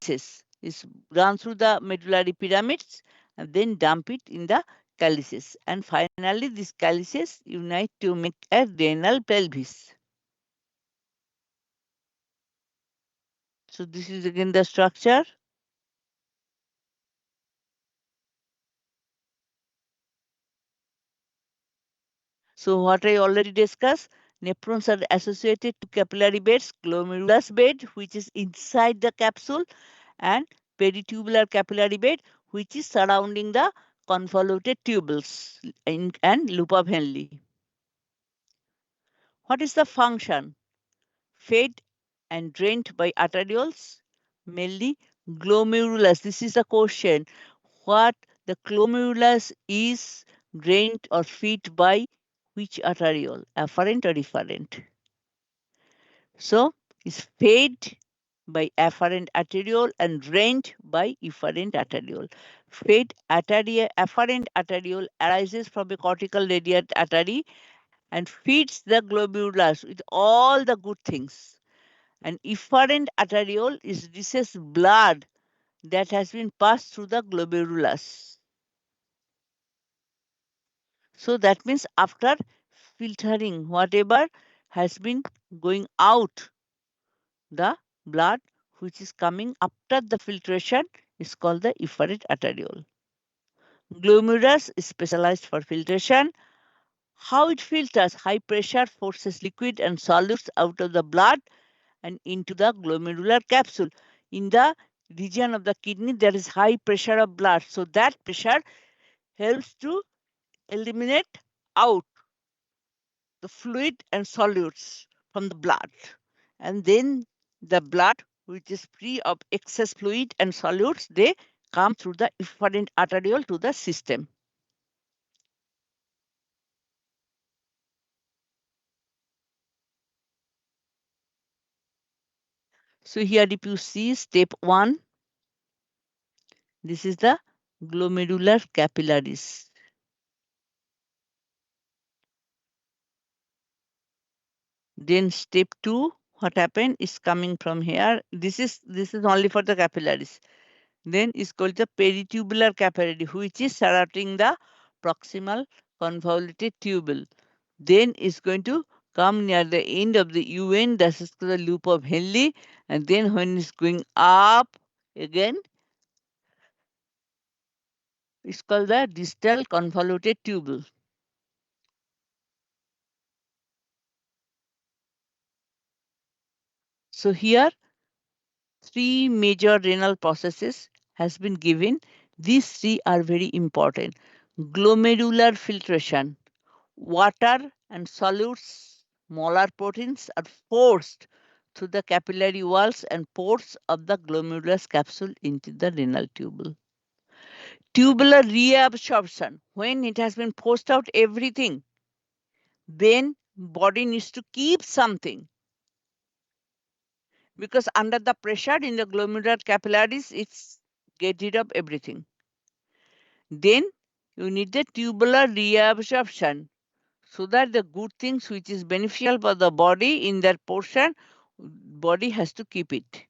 is run through the medullary pyramids and then dump it in the calyces. And finally, these calyces unite to make a renal pelvis. So this is again the structure. So what I already discussed, nephrons are associated to capillary beds, glomerulus bed, which is inside the capsule, and peritubular capillary bed, which is surrounding the convoluted tubules and loop of Henle. What is the function? Fed and drained by arterioles, mainly glomerulus. This is the question. What the glomerulus is drained or fed by which arteriole, afferent or efferent? So, it's fed by afferent arteriole and drained by efferent arteriole. Afferent arteriole arises from a cortical radiate artery and feeds the glomerulus with all the good things. And efferent arteriole is this blood that has been passed through the glomerulus. So that means after filtering whatever has been going out, the blood which is coming after the filtration is called the efferent arteriole. Glomerulus is specialized for filtration. How it filters? High pressure forces liquid and solutes out of the blood and into the glomerular capsule. In the region of the kidney, there is high pressure of blood. So that pressure helps to eliminate out the fluid and solutes from the blood. And then the blood, which is free of excess fluid and solutes, they come through the efferent arteriole to the system. So here if you see step 1, this is the glomerular capillaries. Then step 2, what happened is coming from here. This is only for the capillaries. Then is called the peritubular capillary, which is surrounding the proximal convoluted tubule. Then is going to come near the end of the UN, that is the loop of Henle, and then when it's going up again, it's called the distal convoluted tubule. So here, 3 major renal processes has been given. These 3 are very important. Glomerular filtration. Water and solutes, molar proteins are forced through the capillary walls and pores of the glomerulus capsule into the renal tubule. Tubular reabsorption. When it has been forced out everything, then body needs to keep something, because under the pressure in the glomerular capillaries, it's get rid of everything. Then you need the tubular reabsorption, so that the good things which is beneficial for the body in that portion, body has to keep it.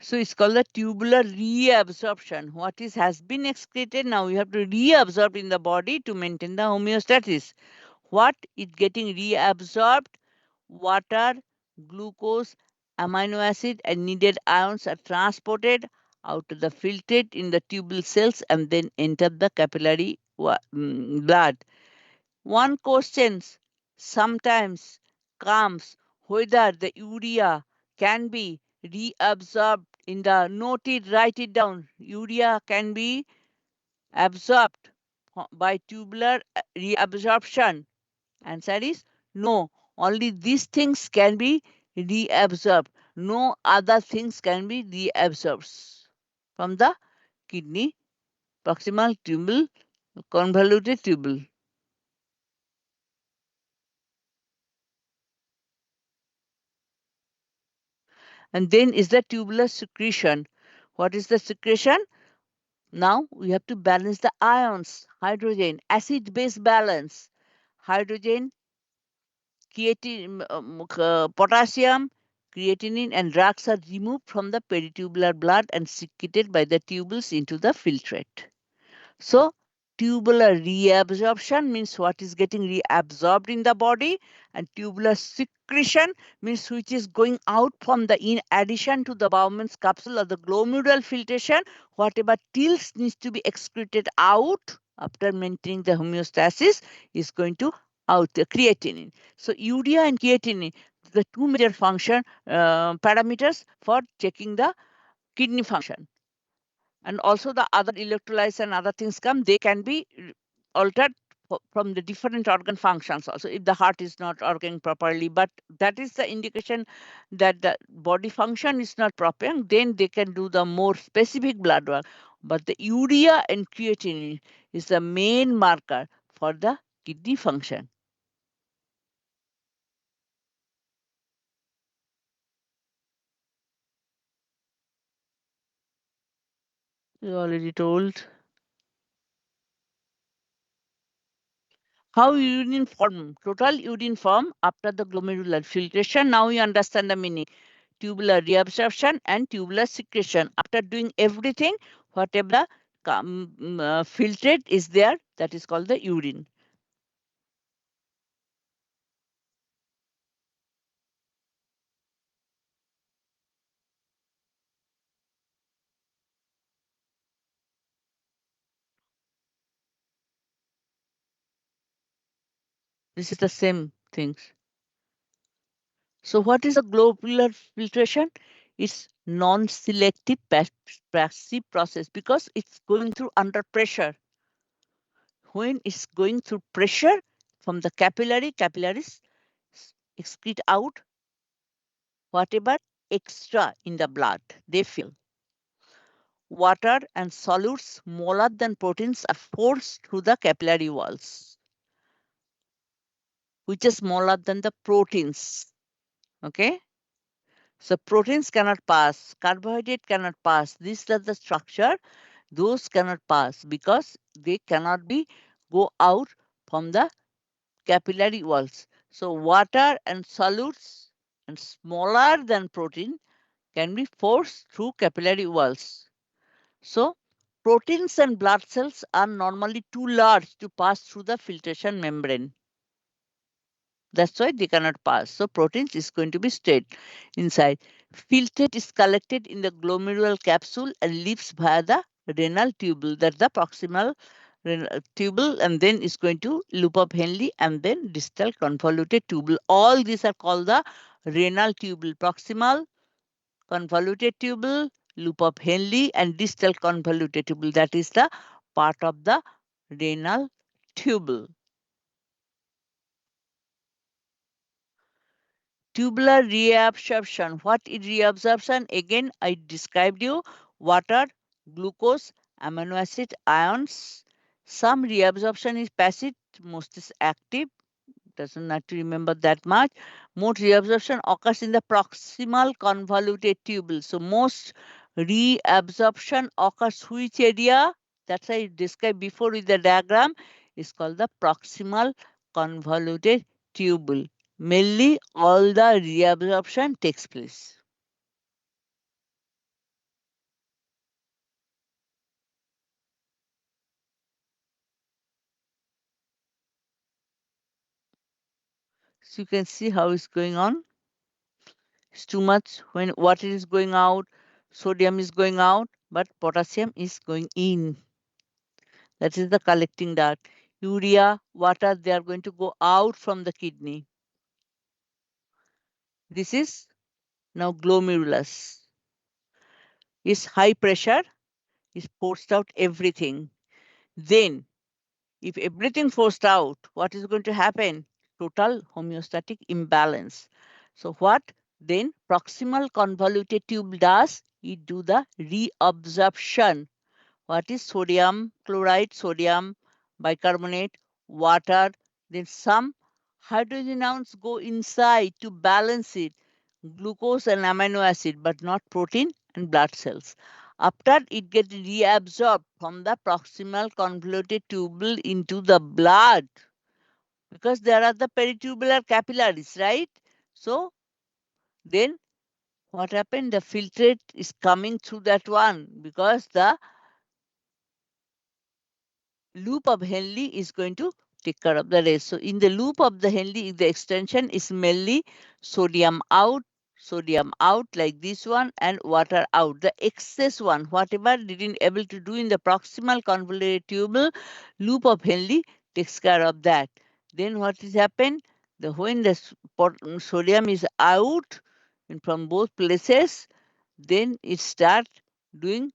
So it's called the tubular reabsorption. What is has been excreted, now you have to reabsorb in the body to maintain the homeostasis. What is getting reabsorbed? Water, glucose, amino acid, and needed ions are transported out of the filtrate in the tubule cells and then enter the capillary blood. One question sometimes comes whether the urea can be reabsorbed in the, note it, write it down. Urea can be absorbed by tubular reabsorption. Answer is no. Only these things can be reabsorbed. No other things can be reabsorbed from the kidney proximal tubule, convoluted tubule. And then is the tubular secretion. What is the secretion? Now we have to balance the ions, hydrogen, acid base balance, hydrogen, potassium, creatinine and drugs are removed from the peritubular blood and secreted by the tubules into the filtrate. So, tubular reabsorption means what is getting reabsorbed in the body, and tubular secretion means which is going out from the, in addition to the Bowman's capsule or the glomerular filtration, whatever tills needs to be excreted out after maintaining the homeostasis is going to out the creatinine. So, urea and creatinine, the two major function parameters for checking the kidney function. And also the other electrolytes and other things come, they can be altered from the different organ functions also if the heart is not working properly, but that is the indication that the body function is not proper, and then they can do the more specific blood work. But the urea and creatinine is the main marker for the kidney function. You already told. How urine form, total urine form after the glomerular filtration. Now you understand the meaning. Tubular reabsorption and tubular secretion. After doing everything, whatever filtrate is there, that is called the urine. This is the same things. So what is a glomerular filtration? It's non-selective passive process because it's going through under pressure. When it's going through pressure from the capillaries excrete out whatever extra in the blood they feel. Water and solutes smaller than proteins are forced through the capillary walls, which is smaller than the proteins. Okay? So proteins cannot pass, carbohydrate cannot pass. These are the structure, those cannot pass because they cannot be go out from the capillary walls. So water and solutes and smaller than protein can be forced through capillary walls. So proteins and blood cells are normally too large to pass through the filtration membrane. That's why they cannot pass. So proteins is going to be stayed inside. Filtrate is collected in the glomerular capsule and leaves via the renal tubule. That's the proximal tubule, and then is going to loop of Henle and then distal convoluted tubule. All these are called the renal tubule. Proximal convoluted tubule, loop of Henle, and distal convoluted tubule. That is the part of the renal tubule. Tubular reabsorption. What is reabsorption? Again, I described you water, glucose, amino acid, ions. Some reabsorption is passive, most is active. Doesn't have to remember that much. Most reabsorption occurs in the proximal convoluted tubule. So most reabsorption occurs which area? That's I described before with the diagram. Is called the proximal convoluted tubule. Mainly all the reabsorption takes place. So you can see how it's going on. It's too much when water is going out, sodium is going out, but potassium is going in. That is the collecting duct. Urea, water, they are going to go out from the kidney. This is now glomerulus. Is high pressure, is forced out everything. Then, if everything forced out, what is going to happen? Total homeostatic imbalance. So what then proximal convoluted tube does? It do the reabsorption. What is sodium chloride, sodium bicarbonate, water, then some hydrogen ions go inside to balance it, glucose and amino acid, but not protein and blood cells. After it gets reabsorbed from the proximal convoluted tubule into the blood, because there are the peritubular capillaries, right? So then what happened? The filtrate is coming through that one because the loop of Henle is going to take care of the rest. So in the loop of the Henle, the extension is mainly sodium out like this one and water out. The excess one, whatever didn't able to do in the proximal convoluted tubule, loop of Henle takes care of that. Then what is happened? When the sodium is out from both places, then it start doing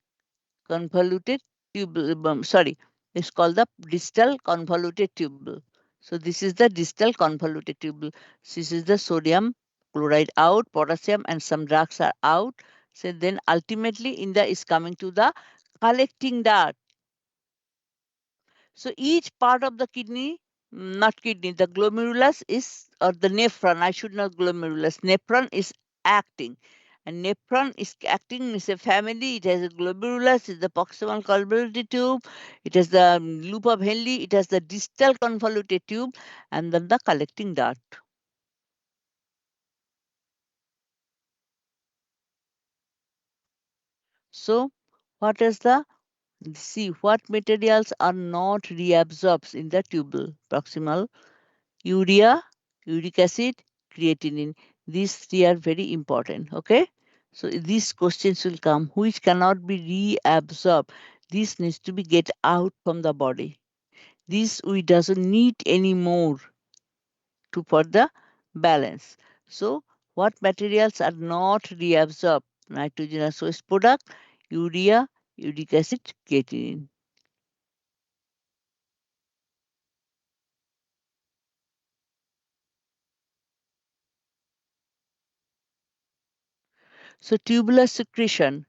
convoluted tubule. Sorry, it's called the distal convoluted tubule. So this is the distal convoluted tubule. This is the sodium chloride out, potassium and some drugs are out. So then ultimately in the is coming to the collecting duct. So each part of the kidney, not kidney, the glomerulus is, or the nephron, I should not glomerulus, nephron is acting. And nephron is acting is a family. It has a glomerulus, it's the proximal convoluted tube, it has the loop of Henle, it has the distal convoluted tube, and then the collecting duct. So what is the, see what materials are not reabsorbed in the tubule proximal? Urea, uric acid, creatinine. These three are very important. Okay. So these questions will come. Which cannot be reabsorbed? This needs to be get out from the body. This we doesn't need anymore to for the balance. So what materials are not reabsorbed? Nitrogenous waste product, urea, uric acid, creatinine. So tubular secretion,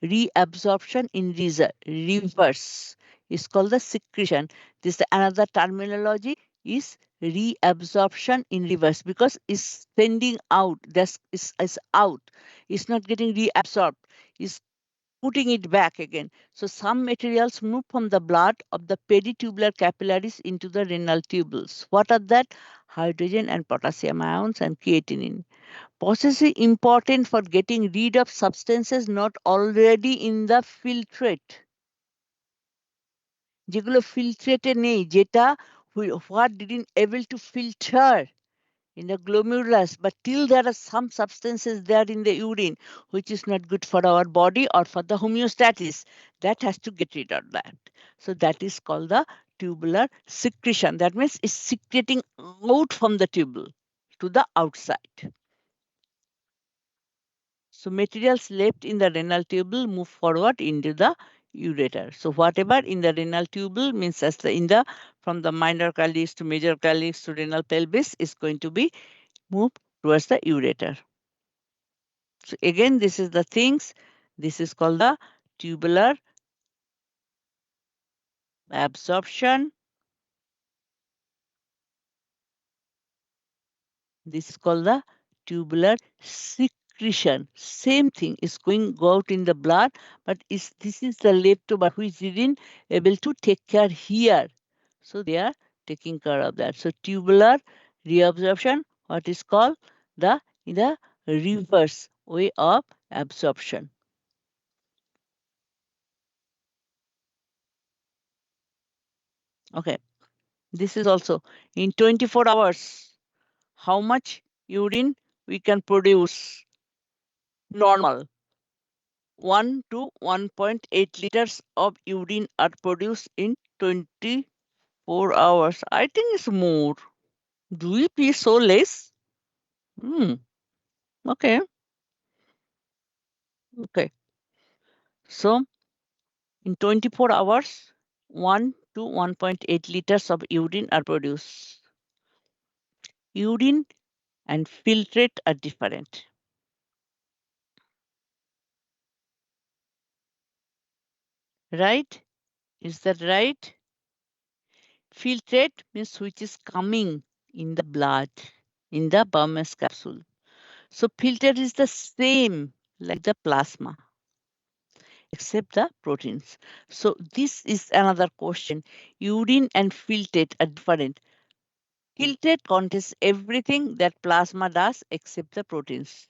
reabsorption in reverse is called the secretion. This another terminology is reabsorption in reverse because it's sending out, this is out, it's not getting reabsorbed, it's putting it back again. So some materials move from the blood of the peritubular capillaries into the renal tubules. What are that? Hydrogen and potassium ions and creatinine. Process is important for getting rid of substances not already in the filtrate. যেগুলো filtrate নেই, যেটা what didn't able to filter in the glomerulus, but till there are some substances there in the urine which is not good for our body or for the homeostasis, that has to get rid of that. So that is called the tubular secretion. That means it's secreting out from the tubule to the outside. So materials left in the renal tubule move forward into the ureter. So whatever in the renal tubule means as the in the from the minor calyx to major calyx to renal pelvis is going to be moved towards the ureter. So again, this is the things. This is called the tubular absorption. This is called the tubular secretion. Same thing is going go out in the blood, but this is the leftover which didn't able to take care here. So they are taking care of that. So tubular reabsorption, what is called the in the reverse way of absorption. Okay, this is also in 24 hours. How much urine we can produce? Normal 1 to 1.8 liters of urine are produced in 24 hours. I think it's more. Do we pee so less? Hmm. Okay. Okay. So in 24 hours, 1 to 1.8 liters of urine are produced. Urine and filtrate are different. Right? Is that right? Filtrate means which is coming in the blood, in the Burmese capsule. So filter is the same like the plasma, except the proteins. So this is another question. Urine and filtrate are different. Filtrate contains everything that plasma does except the proteins.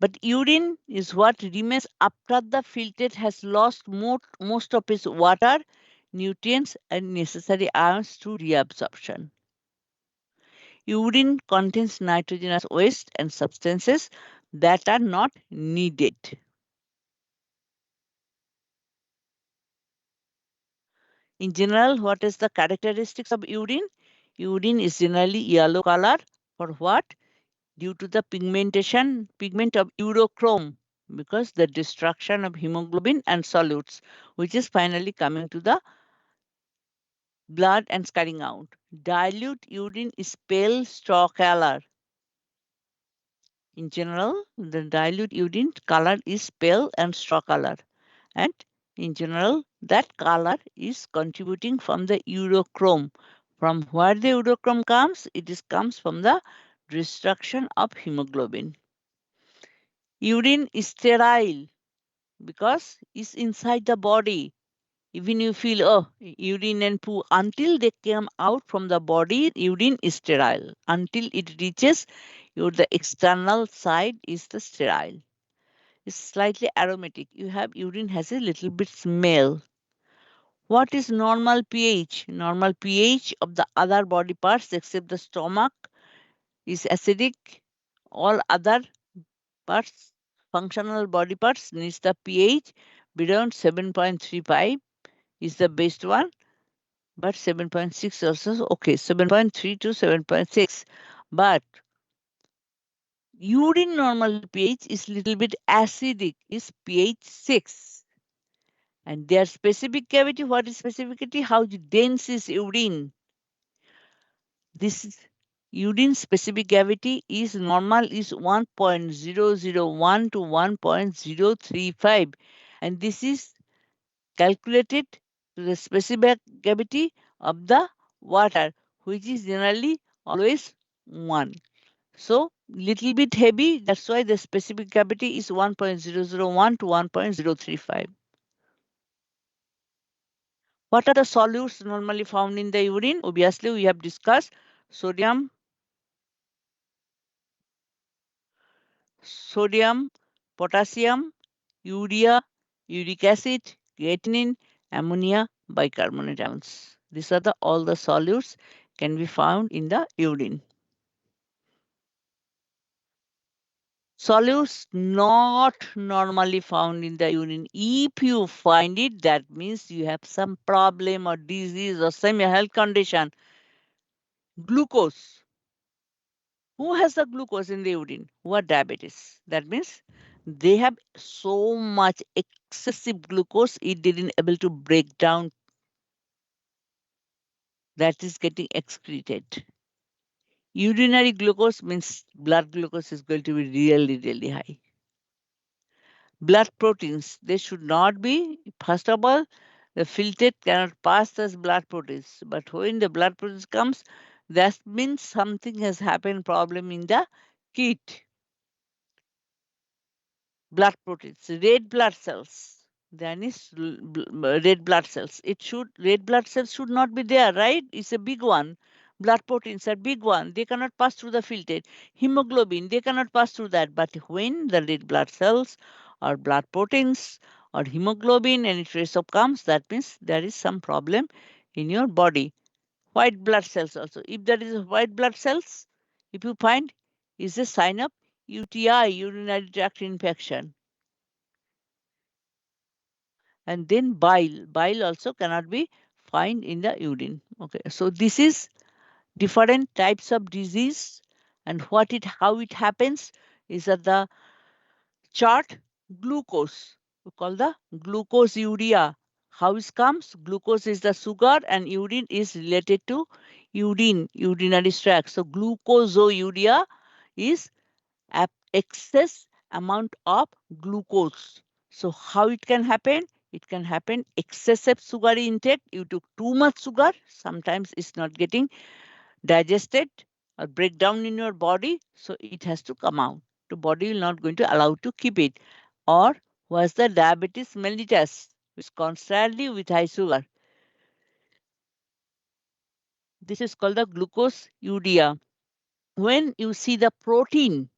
But urine is what remains after the filtrate has lost most of its water, nutrients, and necessary ions through reabsorption. Urine contains nitrogenous waste and substances that are not needed. In general, what is the characteristics of urine? Urine is generally yellow color. For what? Due to the pigment of urochrome, because the destruction of hemoglobin and solutes, which is finally coming to the blood and scarring out. Dilute urine is pale straw color. In general, the dilute urine color is pale and straw color. And in general, that color is contributing from the urochrome. From where the urochrome comes, comes from the destruction of hemoglobin. Urine is sterile because it's inside the body. Even you feel, oh, urine and poo, until they come out from the body, urine is sterile. Until it reaches the external side is the sterile. It's slightly aromatic. You have urine has a little bit smell. What is normal pH? Normal pH of the other body parts except the stomach is acidic. All other parts, functional body parts, needs the pH beyond 7.35 is the best one, but 7.6 also okay, 7.3 to 7.6. But urine normal pH is little bit acidic, is pH 6. And their specific cavity, what is specificity? How dense is urine? This urine specific cavity is normal is 1.001 to 1.035, and this is calculated to the specific gravity of the water, which is generally always 1. So, little bit heavy, that's why the specific gravity is 1.001 to 1.035. What are the solutes normally found in the urine? Obviously, we have discussed sodium, sodium, potassium, urea, uric acid, creatinine, ammonia, bicarbonate ions. These are all the solutes can be found in the urine. Solutes not normally found in the urine. If you find it, that means you have some problem or disease or some health condition. Glucose. Who has the glucose in the urine? Who are diabetes? That means they have so much excessive glucose, it didn't able to break down, that is getting excreted. Urinary glucose means blood glucose is going to be really, really high. Blood proteins, they should not be, first of all, the filtrate cannot pass as blood proteins. But when the blood proteins comes, that means something has happened, problem in the kit. Blood proteins, red blood cells. Then is red blood cells. Red blood cells should not be there, right? It's a big one. Blood proteins are big one. They cannot pass through the filtrate. Hemoglobin, they cannot pass through that. But when the red blood cells or blood proteins or hemoglobin and trace of comes, that means there is some problem in your body. White blood cells also. If there is white blood cells, if you find, is a sign of UTI, urinary tract infection. And then bile also cannot be found in the urine. Okay, so this is different types of disease, and how it happens is that the chart. Glucose, we call the glucose urea. How it comes? Glucose is the sugar and urine is related to urinary tract. So glucosourea is excess amount of glucose. So how it can happen? It can happen excessive sugar intake. You took too much sugar. Sometimes it's not getting digested or break down in your body. So it has to come out. The body will not going to allow to keep it. Or was the diabetes mellitus, which constantly with high sugar. This is called the glucose urea. When you see the protein,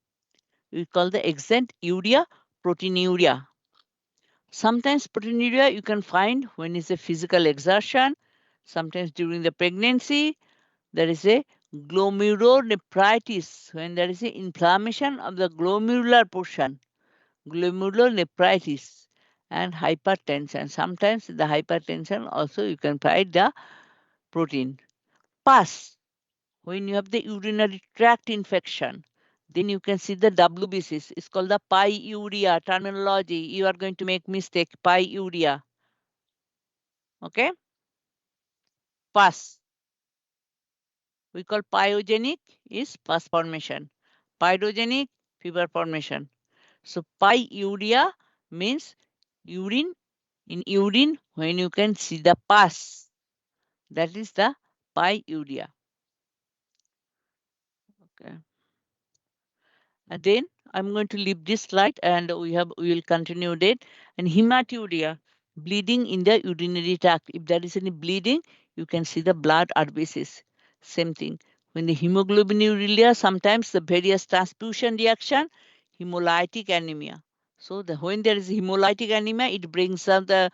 we call the exent urea, proteinuria. Sometimes proteinuria you can find when it's a physical exertion, sometimes during the pregnancy. There is a glomerulonephritis when there is an inflammation of the glomerular portion, glomerulonephritis, and hypertension. Sometimes the hypertension also you can find the protein. Pus, when you have the urinary tract infection, then you can see the WBCs. It's called the pyuria terminology. You are going to make mistake. Pyuria. Okay? Pus. We call pyogenic is pus formation. Pyrogenic, fever formation. So pyuria means urine. In urine, when you can see the pus, that is the pyuria. Okay. And then I'm going to leave this slide and we will continue it. And hematuria, bleeding in the urinary tract. If there is any bleeding, you can see the blood RBCs. Same thing. When the hemoglobinuria, sometimes the various transfusion reaction, hemolytic anemia. So when there is hemolytic anemia, it brings up the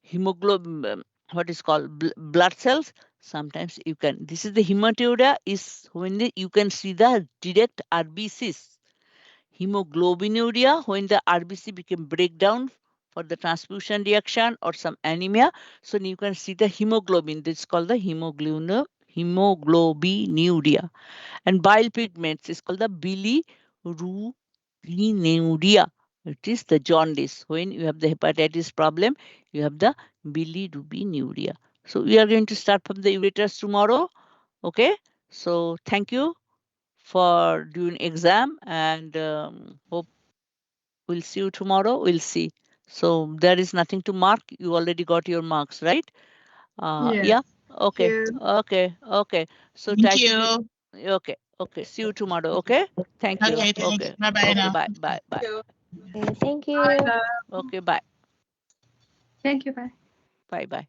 hemoglobin, what is called blood cells. Sometimes you can. This is the hematuria. Is when you can see the direct RBCs. Hemoglobinuria, when the RBC became breakdown for the transfusion reaction or some anemia. So you can see the hemoglobin. This is called the hemoglobinuria. And bile pigments is called the bilirubinuria. It is the jaundice. When you have the hepatitis problem, you have the bilirubinuria. So we are going to start from the ureters tomorrow. Okay. So thank you for doing exam and hope we'll see you tomorrow. We'll see. So there is nothing to mark. You already got your marks, right? Yeah. Yes. Okay. Thank you. Okay. Okay. So Thank try to do. you. Okay. Okay. See you tomorrow. Okay. Thank you. Okay, thanks. Okay. Bye bye Okay. now. Bye. Bye. Bye. Thank you. Okay, thank Bye, you. love. Okay. Bye. Thank you. Bye. Bye. Bye.